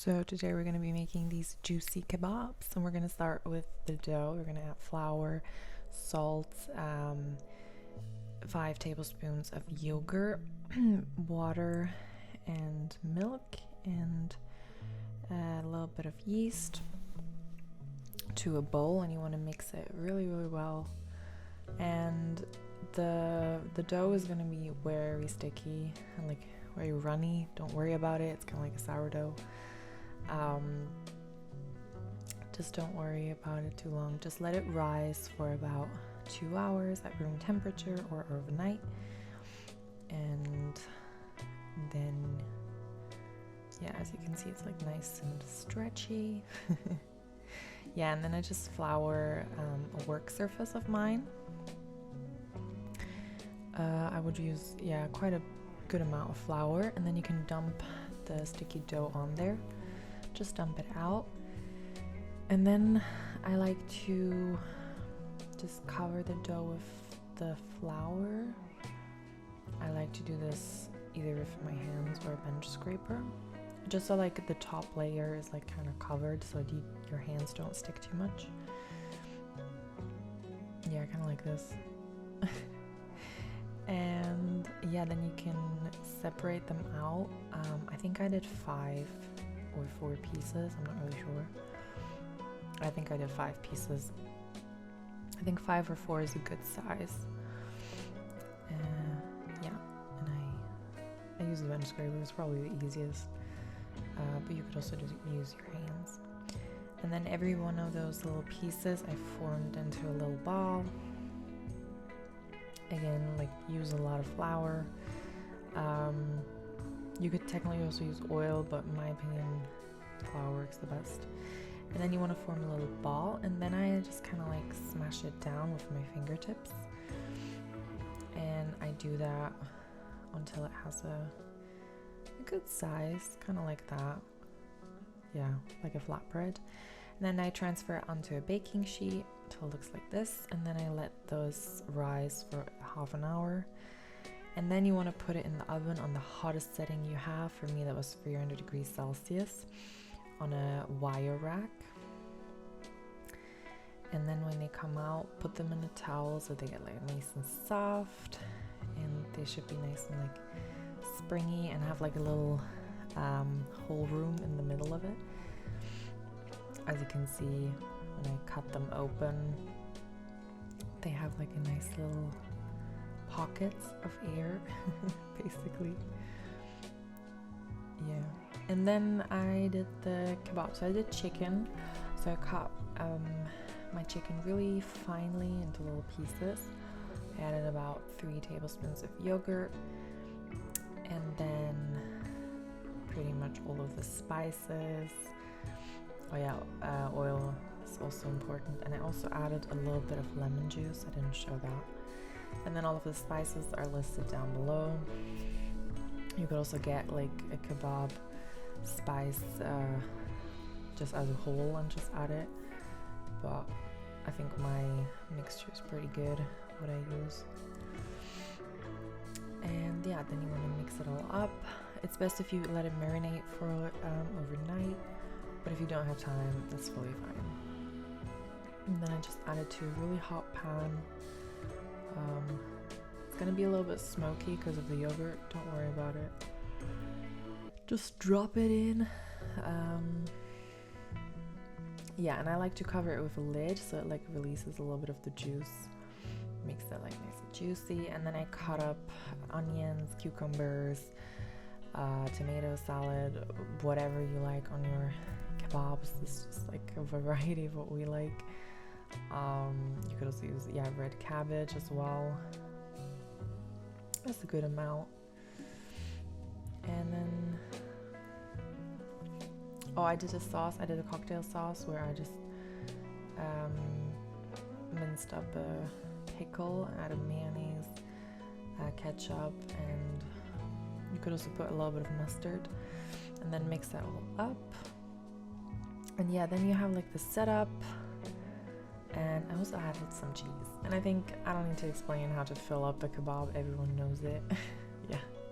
So today we're going to be making these juicy kebabs, and we're going to start with the dough. We're going to add flour, salt, 5 tablespoons of yogurt, water and milk, and a little bit of yeast to a bowl, and you want to mix it really well. And the dough is going to be very sticky and like very runny. Don't worry about it, it's kind of like a sourdough. Just don't worry about it too long. Just let it rise for about 2 hours at room temperature or overnight, and then yeah, as you can see, it's like nice and stretchy. Yeah, and then I just flour a work surface of mine. I would use quite a good amount of flour, and then you can dump the sticky dough on there. Just dump it out, and then I like to just cover the dough with the flour. I like to do this either with my hands or a bench scraper, just so like the top layer is like kind of covered, so your hands don't stick too much. Yeah, kind of like this. And yeah, then you can separate them out. I think I did 5 or 4 pieces, I'm not really sure. I think I did 5 pieces. I think 5 or 4 is a good size. Yeah, and I use the bench scraper, it's probably the easiest. But you could also just use your hands. And then every one of those little pieces I formed into a little ball. Again, like, use a lot of flour. You could technically also use oil, but in my opinion, flour works the best. And then you want to form a little ball, and then I just kind of like smash it down with my fingertips. And I do that until it has a good size, kind of like that. Yeah, like a flatbread. And then I transfer it onto a baking sheet until it looks like this, and then I let those rise for half an hour. And then you want to put it in the oven on the hottest setting you have. For me, that was 300 degrees Celsius on a wire rack. And then when they come out, put them in a towel so they get like nice and soft, and they should be nice and like springy and have like a little whole room in the middle of it. As you can see, when I cut them open, they have like a nice little pockets of air, basically. Yeah. And then I did the kebab. So I did chicken. So I cut my chicken really finely into little pieces. I added about 3 tablespoons of yogurt, and then pretty much all of the spices. Oh yeah, oil is also important, and I also added a little bit of lemon juice. I didn't show that. And then all of the spices are listed down below. You could also get like a kebab spice just as a whole and just add it, but I think my mixture is pretty good, what I use. And yeah, then you want to mix it all up. It's best if you let it marinate for overnight, but if you don't have time, that's fully fine. And then I just added to a really hot pan. It's gonna be a little bit smoky because of the yogurt, don't worry about it. Just drop it in. Yeah, and I like to cover it with a lid so it like releases a little bit of the juice, makes it like nice and juicy. And then I cut up onions, cucumbers, tomato salad, whatever you like on your kebabs. It's just like a variety of what we like. You could also use red cabbage as well. That's a good amount. And then I did a sauce. I did a cocktail sauce where I just minced up a pickle, added mayonnaise, ketchup, and you could also put a little bit of mustard, and then mix that all up. And yeah, then you have like the setup. And I also added some cheese. And I think I don't need to explain how to fill up a kebab, everyone knows it.